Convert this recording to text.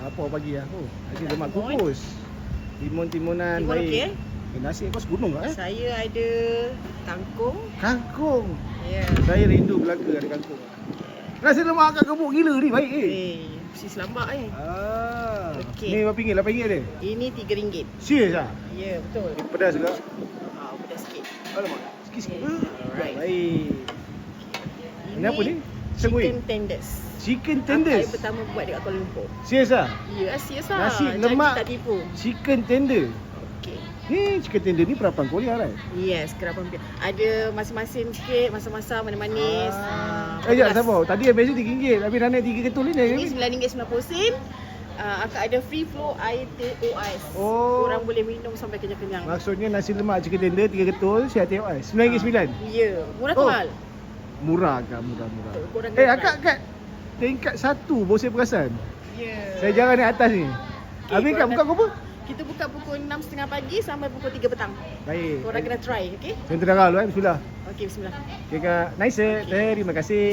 Apa pagi lah. Oh, nasi lemak kukus. Timun-timunan Timun baik. okey, eh? Nasi kau segunung tak Saya ada kangkung. Kangkung. Ya. Saya rindu Melaka ada kangkung. Nasi lemak kat Kebuk gila ni baik Mesti selambak Okey. Ni berapa ringgit? 8 ringgit dia? Ini RM3. Serius ah? Ya, betul. Ni pedas juga. Pedas sikit. Alamak, sikit-sikit. Alright. Baik. Ini apa ni? Pisang goreng? Chicken tenders. Chicken Saya tenders? pertama buat dekat Kuala Lumpur. Serius ah? Ya, serius lah. Nasi Janji lemak tak tipu. chicken tender. Okey. Ni chicken tender ni perapan Korea right? Yes, kerapan pia. Ada masin-masin sikit, masak-masak, manis-manis. Sekejap sabar. Tadi yang biasa RM3. Tapi dah naik 3 ketul ni Ini RM9.90. Akan ada free flow air teh ais. Oh. Korang boleh minum sampai kenyang-kenyang. Maksudnya nasi lemak chicken tender 3 ketul, siap teh ais. RM9.9. Ya, murah ke Oh. mahal? Murah kan, murah. Korang kena try. Akak kat tingkat 1 baru saya perasan. Ya. Saya jarang naik atas ni. Habis kat korang buka pukul apa? Kita buka pukul 6.30 pagi sampai pukul 3 petang. Baik. Korang kena try, okey? Saya terdengar dulu bismillah. Okey, bismillah. Okay kak, nice. Terima kasih.